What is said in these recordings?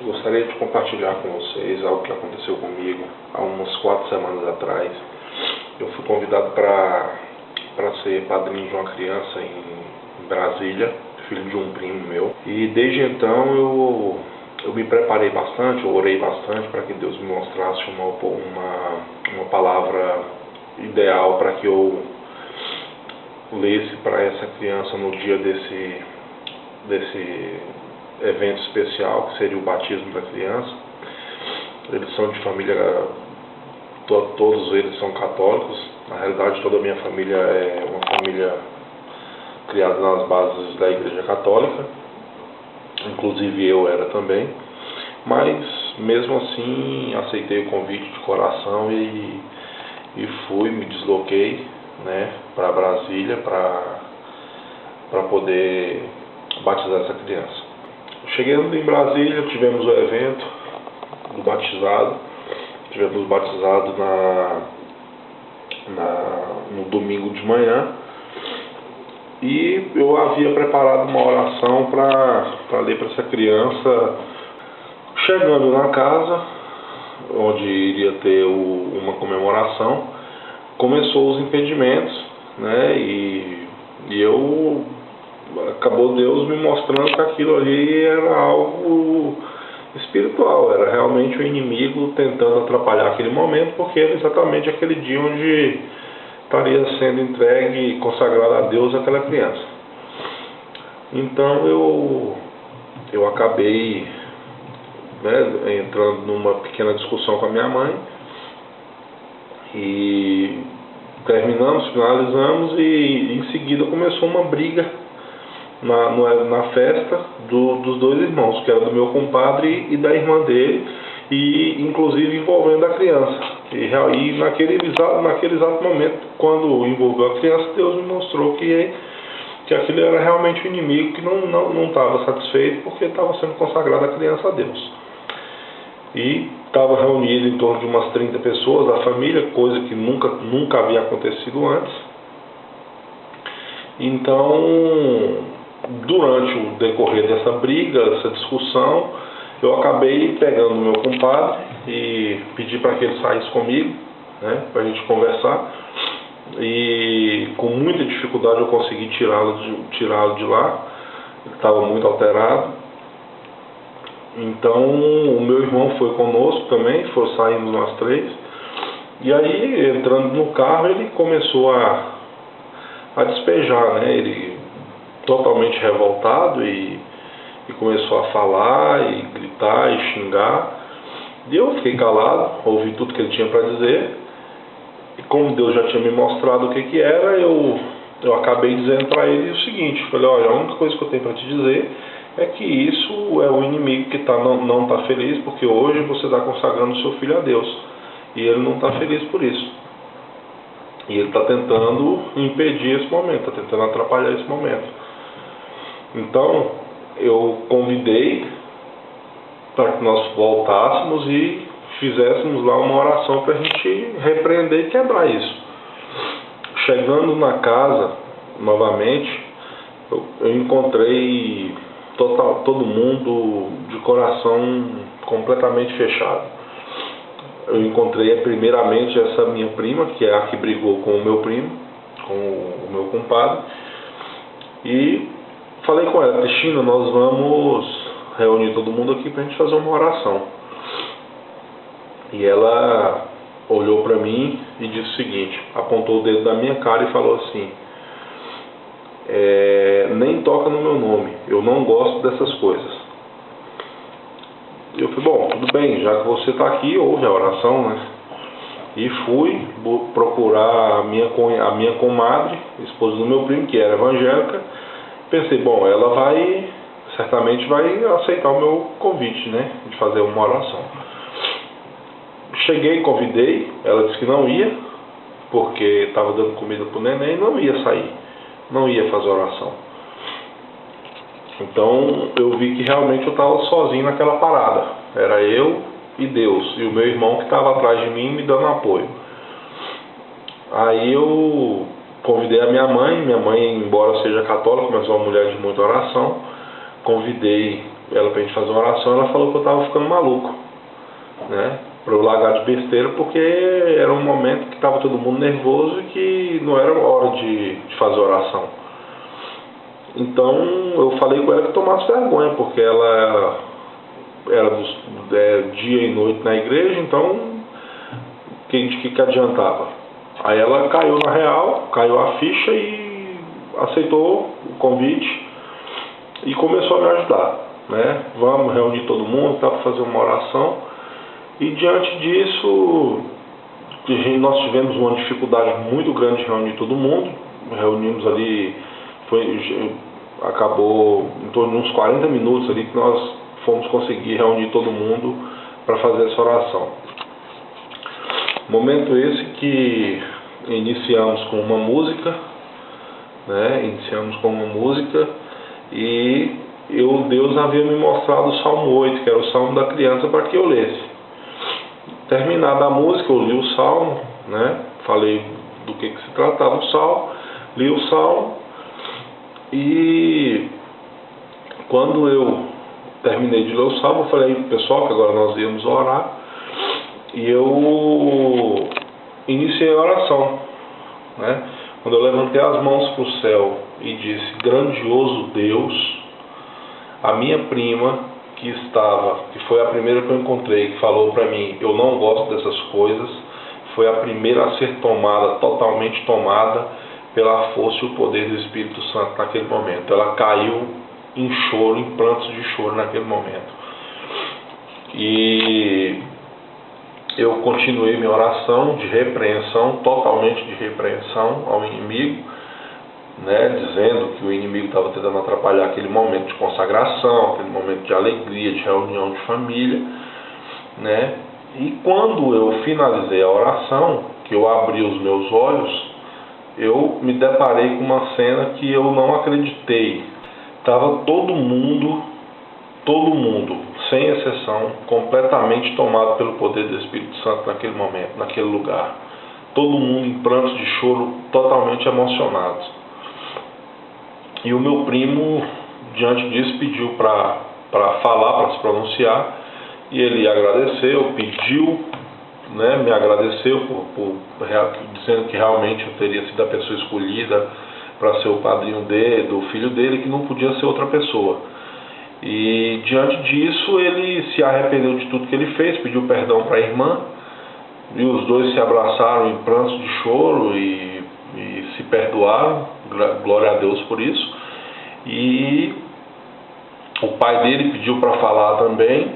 Gostaria de compartilhar com vocês algo que aconteceu comigo há umas 4 semanas atrás. Eu fui convidado para ser padrinho de uma criança em Brasília, filho de um primo meu. E desde então eu me preparei bastante, eu orei bastante para que Deus me mostrasse uma palavra ideal para que eu lesse para essa criança no dia desse evento especial, que seria o batismo da criança. Eles são de família, todos eles são católicos. Na realidade, toda a minha família é uma família criada nas bases da Igreja Católica, inclusive eu era também, mas mesmo assim aceitei o convite de coração e fui, me desloquei, né, para Brasília para poder batizar essa criança. Chegando em Brasília, tivemos o evento do batizado. Tivemos batizado no domingo de manhã. E eu havia preparado uma oração para ler para essa criança. Chegando na casa, onde iria ter uma comemoração, começou os impedimentos, né? E acabou Deus me mostrando que aquilo ali era algo espiritual, era realmente o inimigo tentando atrapalhar aquele momento, porque era exatamente aquele dia onde estaria sendo entregue e consagrado a Deus aquela criança. Então eu acabei, né, entrando numa pequena discussão com a minha mãe e finalizamos e em seguida começou uma briga na festa dos dois irmãos, que era do meu compadre e da irmã dele, e inclusive envolvendo a criança. E naquele exato momento, quando envolveu a criança, Deus me mostrou que aquilo era realmente o inimigo, que não estava satisfeito porque estava sendo consagrada a criança a Deus. E estava reunido em torno de umas 30 pessoas da família, coisa que nunca havia acontecido antes. Então, durante o decorrer dessa briga, dessa discussão, eu acabei pegando o meu compadre e pedi para que ele saísse comigo, né, para a gente conversar. E com muita dificuldade eu consegui tirá-lo de lá. Ele estava muito alterado. Então o meu irmão foi conosco também, saímos nós 3. E aí, entrando no carro, ele começou a despejar, né? Ele totalmente revoltado e começou a falar e gritar e xingar. E eu fiquei calado, ouvi tudo que ele tinha para dizer. E como Deus já tinha me mostrado o que era, eu acabei dizendo para ele o seguinte: falei, olha, a única coisa que eu tenho para te dizer é que isso é o inimigo que não está feliz, porque hoje você está consagrando seu filho a Deus e ele não está feliz por isso. E ele está tentando impedir esse momento, está tentando atrapalhar esse momento. Então eu convidei para que nós voltássemos e fizéssemos lá uma oração para a gente repreender e quebrar isso. Chegando na casa novamente, eu encontrei todo mundo de coração completamente fechado. Eu encontrei primeiramente essa minha prima, que é a que brigou com o meu primo, com o meu compadre, e falei com ela: Cristina, nós vamos reunir todo mundo aqui para a gente fazer uma oração. E ela olhou para mim e disse o seguinte, apontou o dedo na minha cara e falou assim: nem toca no meu nome, eu não gosto dessas coisas. Eu falei: bom, tudo bem, já que você está aqui, ouve a oração, né? E fui procurar a minha comadre, esposa do meu primo, que era evangélica. Pensei, bom, ela certamente vai aceitar o meu convite, né, de fazer uma oração. Cheguei, convidei, ela disse que não ia, porque estava dando comida para o neném e não ia sair, não ia fazer oração. Então eu vi que realmente eu estava sozinho naquela parada, era eu e Deus, e o meu irmão que estava atrás de mim me dando apoio. Aí eu convidei a minha mãe, embora seja católica, mas é uma mulher de muita oração, convidei ela pra gente fazer uma oração, ela falou que eu estava ficando maluco, né? Para eu largar de besteira, porque era um momento que estava todo mundo nervoso e que não era hora de fazer oração. Então eu falei com ela que tomasse vergonha, porque ela era dia e noite na igreja, então o que adiantava? Aí ela caiu na real, caiu a ficha e aceitou o convite e começou a me ajudar, né? Vamos reunir todo mundo para fazer uma oração. E diante disso, nós tivemos uma dificuldade muito grande de reunir todo mundo. Reunimos ali, acabou em torno de uns 40 minutos ali que nós fomos conseguir reunir todo mundo para fazer essa oração. Momento esse que iniciamos com uma música, né? E Deus havia me mostrado o Salmo 8, que era o Salmo da criança, para que eu lesse. Terminada a música, eu li o Salmo, né? Falei do que se tratava o Salmo, li o Salmo, e quando eu terminei de ler o Salmo, eu falei pessoal que agora nós íamos orar, e eu iniciei a oração, né? Quando eu levantei as mãos para o céu e disse: grandioso Deus, a minha prima que foi a primeira que eu encontrei, que falou para mim, eu não gosto dessas coisas, foi a primeira a ser totalmente tomada pela força e o poder do Espírito Santo naquele momento. Ela caiu em choro, em prantos de choro naquele momento. E eu continuei minha oração de repreensão, totalmente de repreensão ao inimigo, né, dizendo que o inimigo estava tentando atrapalhar aquele momento de consagração, aquele momento de alegria, de reunião de família, né? E quando eu finalizei a oração, que eu abri os meus olhos, eu me deparei com uma cena que eu não acreditei. Estava todo mundo, sem exceção, completamente tomado pelo poder do Espírito Santo naquele momento, naquele lugar. Todo mundo em prantos de choro, totalmente emocionados. E o meu primo, diante disso, pediu para falar, para se pronunciar, e ele agradeceu, pediu, né, me agradeceu dizendo que realmente eu teria sido a pessoa escolhida para ser o padrinho do filho dele, que não podia ser outra pessoa. E diante disso ele se arrependeu de tudo que ele fez, pediu perdão para a irmã, e os dois se abraçaram em prantos de choro e se perdoaram, glória a Deus por isso. E o pai dele pediu para falar também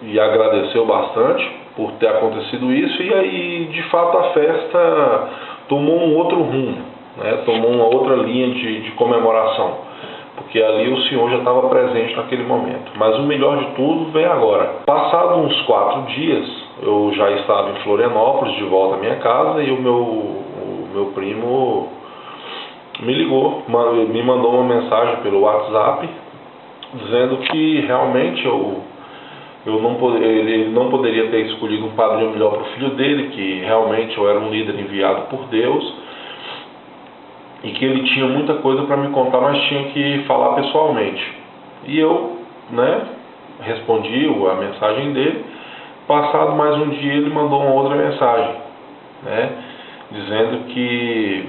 e agradeceu bastante por ter acontecido isso, e aí de fato a festa tomou um outro rumo, né? Tomou uma outra linha de comemoração, porque ali o Senhor já estava presente naquele momento. Mas o melhor de tudo vem agora. Passados uns 4 dias, eu já estava em Florianópolis, de volta à minha casa, e o meu primo me ligou, me mandou uma mensagem pelo WhatsApp, dizendo que realmente ele não poderia ter escolhido um padrinho melhor para o filho dele, que realmente eu era um líder enviado por Deus, e que ele tinha muita coisa para me contar, mas tinha que falar pessoalmente. E eu, né, respondi a mensagem dele. Passado mais um dia ele mandou uma outra mensagem, né, dizendo que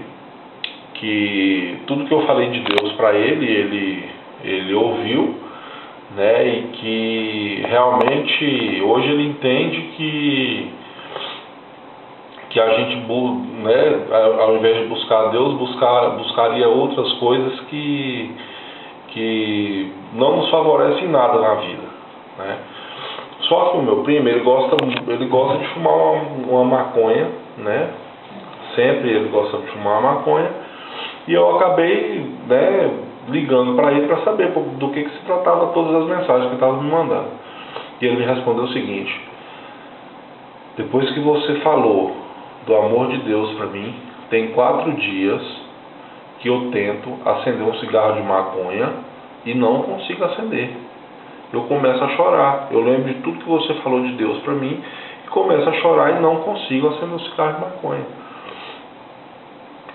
tudo que eu falei de Deus para ele ouviu, né, e que realmente hoje ele entende que a gente, né, ao invés de buscar Deus, buscaria outras coisas que não nos favorecem em nada na vida, né. Só que o meu primo, ele gosta de fumar uma maconha, né, sempre ele gosta de fumar uma maconha, e eu acabei, né, ligando para ele para saber do que se tratava todas as mensagens que ele estava me mandando. E ele me respondeu o seguinte: depois que você falou do amor de Deus para mim, tem 4 dias que eu tento acender um cigarro de maconha e não consigo acender. Eu começo a chorar, eu lembro de tudo que você falou de Deus para mim e começo a chorar e não consigo acender um cigarro de maconha.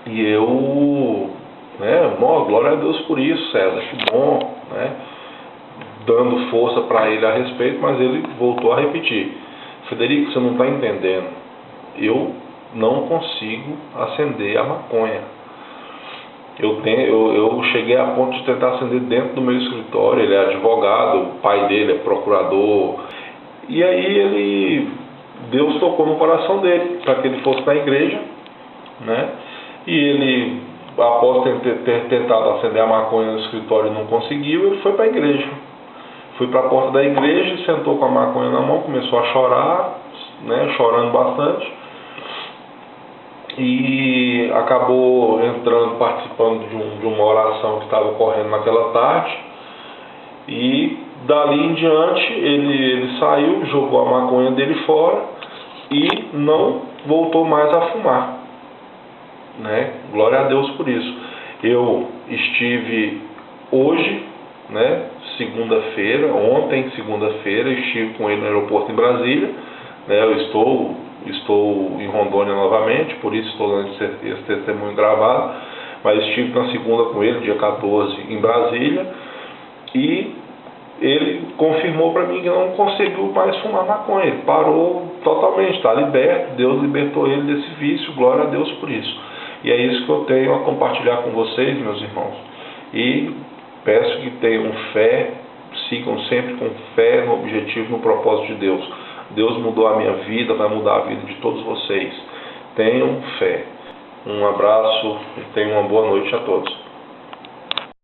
E eu, né, glória a Deus por isso, César, que bom, né? dando força para ele a respeito, mas ele voltou a repetir: Frederico, você não está entendendo, eu não consigo acender a maconha. Eu cheguei a ponto de tentar acender dentro do meu escritório. Ele é advogado, o pai dele é procurador, e aí Deus tocou no coração dele para que ele fosse na igreja, né? E ele, após ter tentado acender a maconha no escritório e não conseguiu, ele foi para a igreja. Foi para a porta da igreja, sentou com a maconha na mão, começou a chorar, né, chorando bastante, e acabou entrando, participando de uma oração que estava ocorrendo naquela tarde. E dali em diante ele saiu, jogou a maconha dele fora e não voltou mais a fumar, né? Glória a Deus por isso. Eu estive hoje, né, segunda-feira, ontem, segunda-feira, estive com ele no aeroporto em Brasília, né? Eu estou em Rondônia novamente, por isso estou dando esse testemunho gravado, mas estive na segunda com ele, dia 14, em Brasília, e ele confirmou para mim que não conseguiu mais fumar maconha. Ele parou totalmente, está liberto. Deus libertou ele desse vício, glória a Deus por isso. E é isso que eu tenho a compartilhar com vocês, meus irmãos. E peço que tenham fé, sigam sempre com fé no objetivo, no propósito de Deus. Deus mudou a minha vida, vai mudar a vida de todos vocês. Tenham fé. Um abraço e tenham uma boa noite a todos.